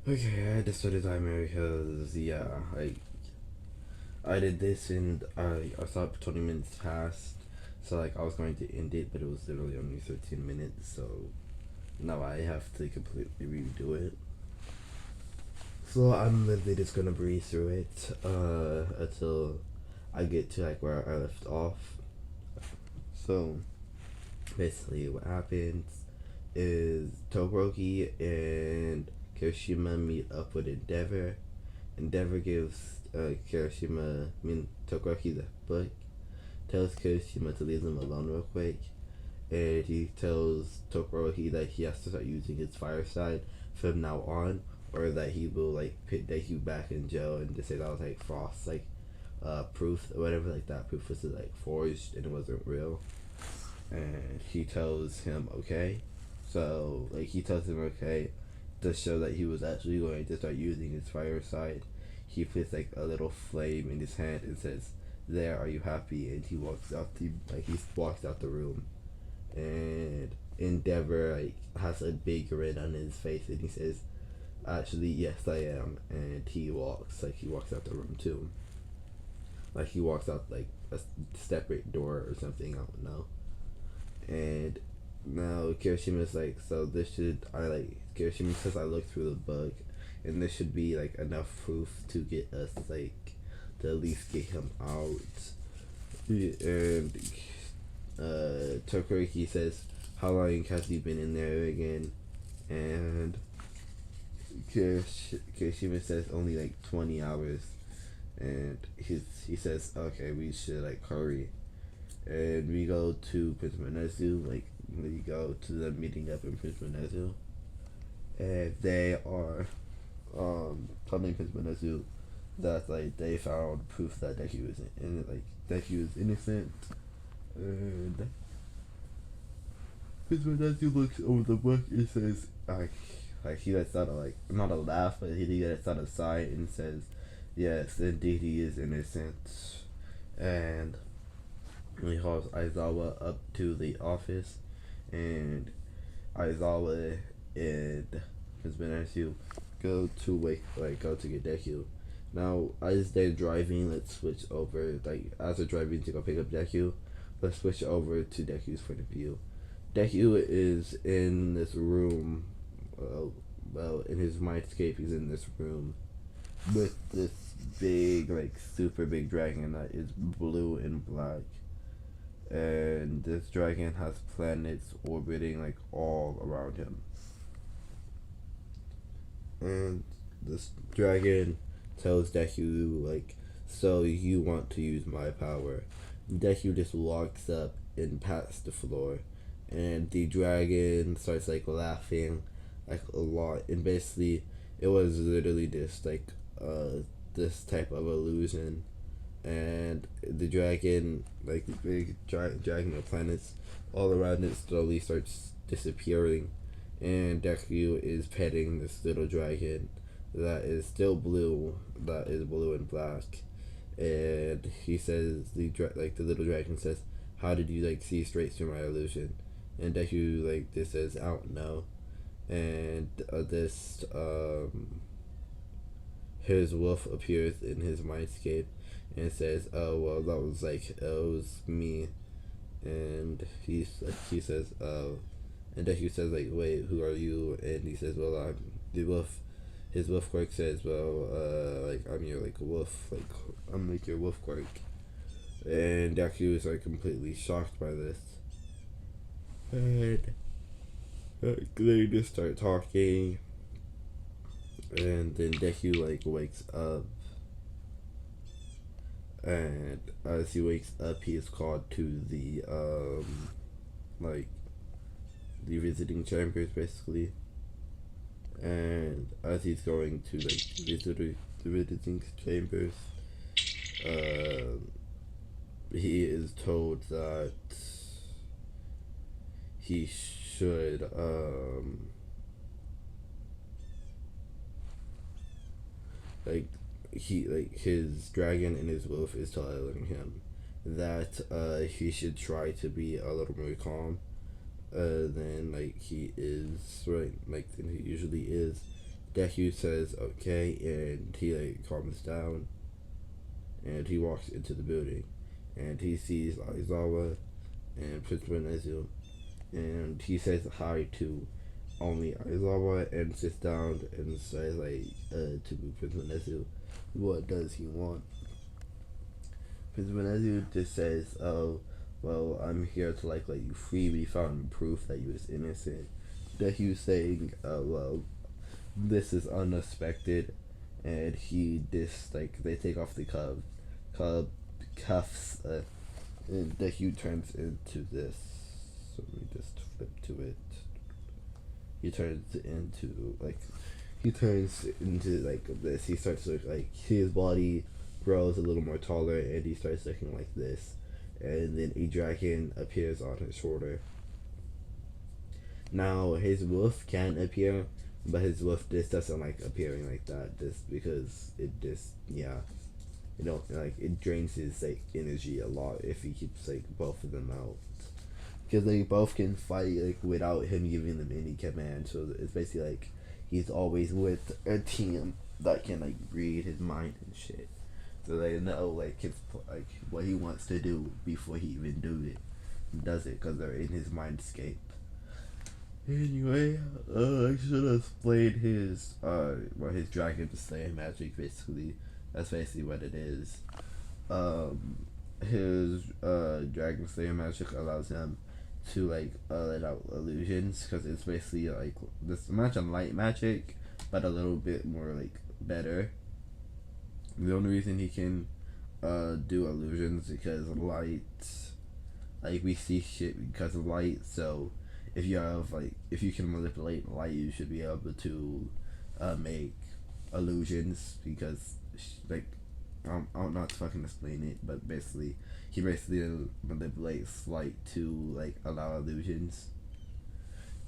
Okay, I had to start a timer because I did this and I saw 20 minutes passed, so I was going to end it, but it was literally only 13 minutes, so now I have to completely redo it. So I'm literally just gonna breeze through it until I get to where I left off. So basically, what happens is Todoroki and Kirishima meet up with Endeavor. Endeavor gives Kirishima, I mean Todoroki, the book, tells Kirishima to leave them alone real quick, and he tells Todoroki that he has to start using his fire side from now on, or that he will put Deku back in jail and just say that was Frost proof or whatever, that proof was forged and it wasn't real. And he tells him okay. So he tells him okay to show that he was actually going to start using his fire side. He puts a little flame in his hand and says, "There, are you happy?" And he walks out he walks out the room. And Endeavor has a big grin on his face and he says, "Actually, yes, I am." And he walks out the room too. He walks out a separate door or something. I don't know. And now Kirishima's so this should Kirishima says I looked through the book, and this should be enough proof to get us to at least get him out. And Todoroki says, "How long has he been in there again?" And Kirishima says only 20 hours. And he says, "Okay, we should hurry." And we go to Prince Manezu. We go to the meeting up in Prince Manezu, and they are telling Prince Manezu that they found proof that Deku was Deku is innocent. And Prince Manezu looks over the book and says he lets out not a laugh, but he lets out a sigh and says, "Yes, indeed he is innocent." And he calls Aizawa up to the office, and Aizawa and his Benasu go to get Deku. Now, as they're driving, let's switch over. As they're driving to go pick up Deku, let's switch over to Deku's point of view. Deku is in this room. In his mindscape, he's in this room with this big, super big dragon that is blue and black. And this dragon has planets orbiting all around him. And this dragon tells Deku "So you want to use my power?" Deku just walks up and pats the floor, and the dragon starts laughing a lot. And basically, it was literally just this type of illusion. And the dragon, the big giant dragon of planets all around it, slowly starts disappearing. And Deku is petting this little dragon that is still blue, that is blue and black. And he says, the little dragon says, "How did you see straight through my illusion?" And Deku just says, "I don't know." And his wolf appears in his mindscape and says, "Oh well, that was it was me." And he says, "Oh," and Deku says "Wait, who are you?" And he says, "Well, I'm the wolf." His wolf Quirk says, "Well, I'm your wolf, I'm your wolf Quirk." And Deku is completely shocked by this, and they just start talking, and then Deku wakes up. And as he wakes up, he is called to like the visiting chambers basically. And as he's going to visit the visiting chambers, he is told that he should his dragon and his wolf is telling him that he should try to be a little more calm than he is than he usually is, Deku says okay, and he like calms down, and he walks into the building, and he sees Aizawa and Principal Nezu, and he says hi to only Aizawa and sits down and says like to Principal Nezu, what does he want? Principal Nezu just says, oh, well, I'm here to like let you free. We found proof that you was innocent. Deku saying, well, this is unexpected, and he just like they take off the cuffs, and Deku turns into this. So let me just flip to it. He turns into like this. He starts to look like his body grows a little more taller, and he starts looking like this, and then a dragon appears on his shoulder. Now his wolf can appear, but his wolf just doesn't like appearing like that, just because it just like it drains his like energy a lot if he keeps like both of them out, because they both can fight like without him giving them any command. So it's basically like he's always with a team that can like read his mind and shit, so they know like his like what he wants to do before he even does it, because they're in his mindscape. Anyway, I should have explained his his dragon slayer magic. Basically, that's basically what it is. His dragon slayer magic allows him to like let out illusions, because it's basically like this imagine light magic, but a little bit more like better. The only reason he can do illusions because of light, like we see shit because of light. So if you can manipulate light, you should be able to make illusions, because like I'm not fucking explain it, but basically he manipulates light to like allow illusions,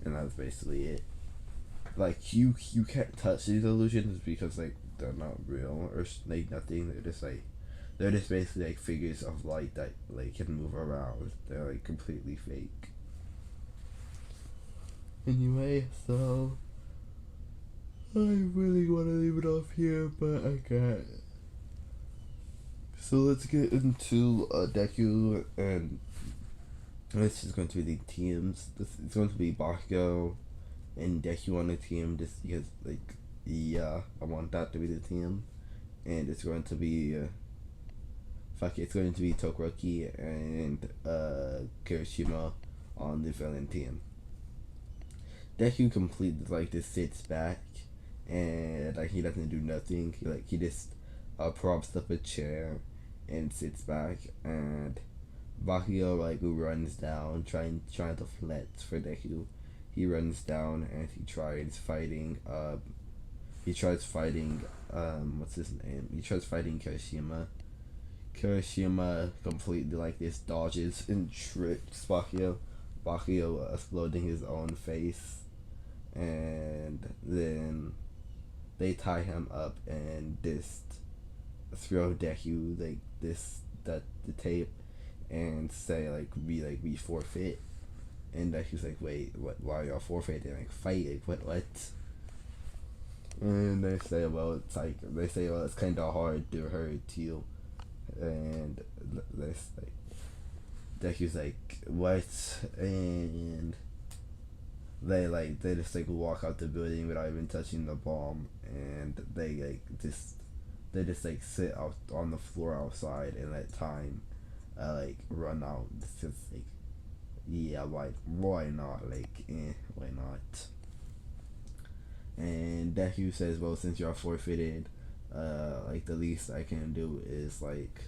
and that's basically it. Like you can't touch these illusions because like they're not real or like nothing. They're just basically like figures of light that like can move around. They're like completely fake. Anyway, so I really want to leave it off here, but I can't. So let's get into Deku, and this is going to be the teams. It's going to be Bakugo and Deku on the team, just because, like, yeah, I want that to be the team. And it's going to be, it's going to be Todoroki and Kirishima on the villain team. Deku completely like just sits back, and like he doesn't do nothing. He just props up a chair and sits back, and Bakugo like runs down trying to flex for Deku. He runs down and he tries fighting what's his name? He tries fighting Kirishima. Kirishima completely like this dodges and tricks Bakugo. Bakugo exploding his own face, and then they tie him up and just throw Deku like the tape and say like we forfeit, and Deku's like, wait, what? Why are y'all forfeiting? Like fight? Like what? And they say, well, it's kind of hard to hurt you, and this like Deku's like, what? And they just like walk out the building without even touching the bomb, and they just like sit out on the floor outside and let time like run out. It's just like, yeah, like why not? Like why not? And Deku says, well, since y'all forfeited, like the least I can do is like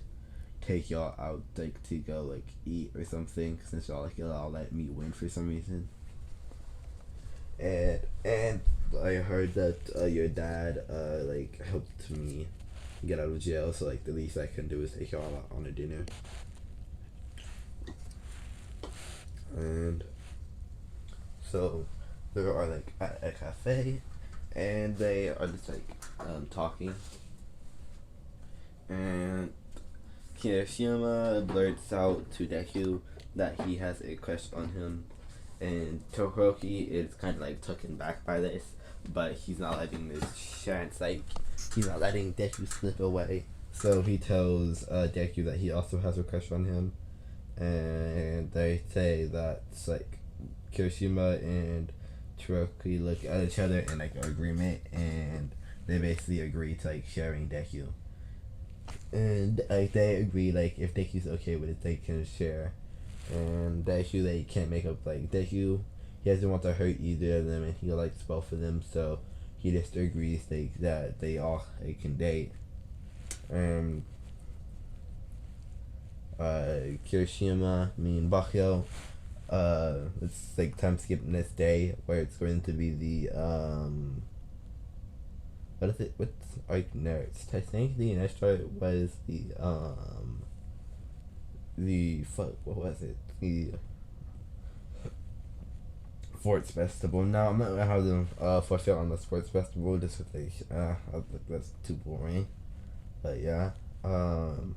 take y'all out like to go like eat or something, since y'all let me win for some reason. And I heard that your dad like helped me get out of jail, so like the least I can do is take y'all out on a dinner. And so they are like at a cafe, and they are just like talking, and Kirishima blurts out to Deku that he has a crush on him, and Todoroki is kind of like taken back by this, but he's not letting this chance, like, he's not letting Deku slip away. So he tells Deku that he also has a crush on him, and they say that's like Kirishima and Toroki look at each other in like an agreement, and they basically agree to like sharing Deku. And like they agree, like if Deku's okay with it, they can share. And Deku, they can't make up, like Deku, he doesn't want to hurt either of them, and he likes both of them, so he just agrees that they all can date. And Kirishima, me and Bakyo, it's like time skipping this day where it's going to be the what is it? What's like nerds? I think the next part was the fuck, what was it? The sports festival. No, I'm not gonna have them fulfill on the sports festival just because I think that's too boring. But yeah, well,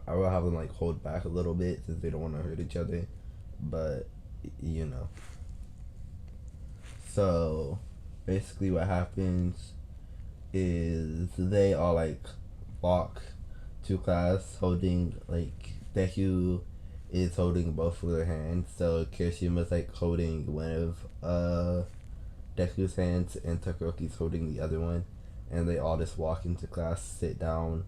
I will have them like hold back a little bit since they don't want to hurt each other. But you know, so basically what happens is they all like walk to class holding, like Deku is holding both of their hands, so Kirishima's like holding one of Deku's hands and Todoroki's holding the other one, and they all just walk into class, sit down,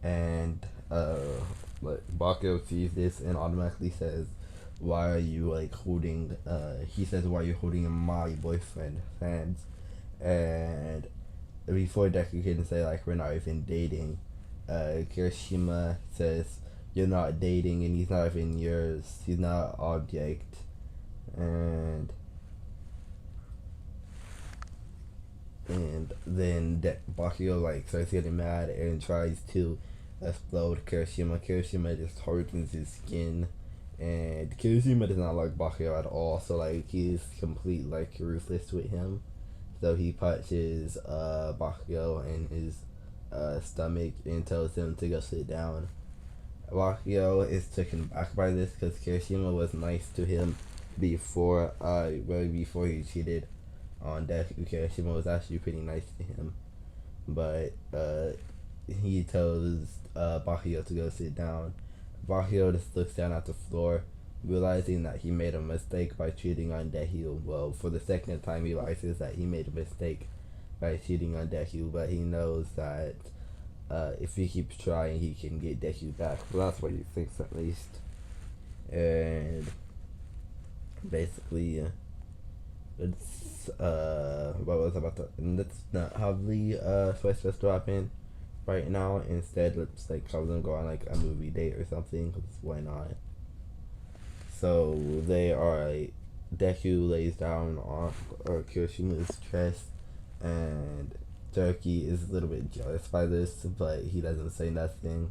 and like Bakyo sees this and automatically says, why are you like holding he says, why are you holding my boyfriend's hands? And before Deku can say like we're not even dating, Kirishima says you're not dating and he's not even yours, he's not an object. And then Bakio like starts getting mad and tries to explode Kirishima. Kirishima just hardens his skin, and Kirishima does not like Bakio at all, so like he's complete like ruthless with him. So he punches Bakio in his stomach and tells him to go sit down. Bakio is taken back by this because Kirishima was nice to him before he cheated on Deku. Kirishima was actually pretty nice to him, but he tells Bakio to go sit down. Bakio just looks down at the floor, realizing that he made a mistake by cheating on Deku. Well, for the second time he realizes that he made a mistake by cheating on Deku, but he knows that if he keeps trying, he can get Deku back. Well, that's what he thinks at least. And basically, it's what was about to. And let's not have the Swiss Festival happen right now. Instead, let's like have them go on like a movie date or something. Cause why not? So they are like, Deku lays down on Kirishima's chest, and Turkey is a little bit jealous by this, but he doesn't say nothing.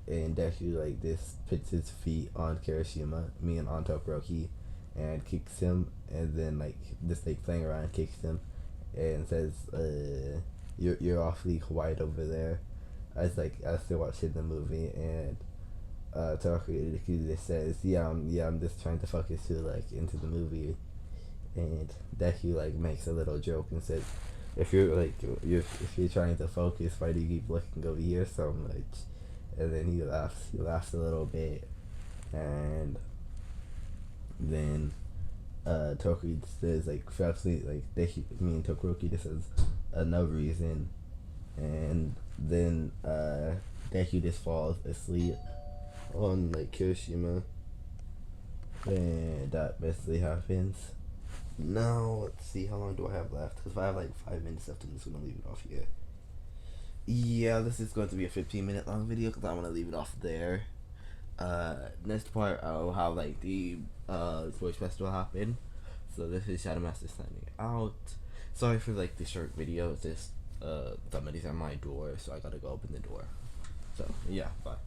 And Deku like this puts his feet on Kirishima, on Todoroki, and kicks him, and then like just like playing around kicks him, and says, "You're awfully quiet over there." I still watching the movie, and Todoroki just says, I'm just trying to focus to like into the movie," and Deku like makes a little joke and says, if you're trying to focus, why do you keep looking over here so much? And then he laughs a little bit, and then Todoroki says like for absolutely like Todoroki just says no reason, and then Deku just falls asleep on like Kirishima, and that basically happens. Now, let's see, how long do I have left? Because if I have like 5 minutes left, I'm just going to leave it off here. Yeah, this is going to be a 15-minute long video because I want to leave it off there. Next part, I'll have like the Voice Festival happen. So this is Shadow Master signing out. Sorry for like the short video, it's just somebody's at my door, so I gotta go open the door. So, yeah, bye.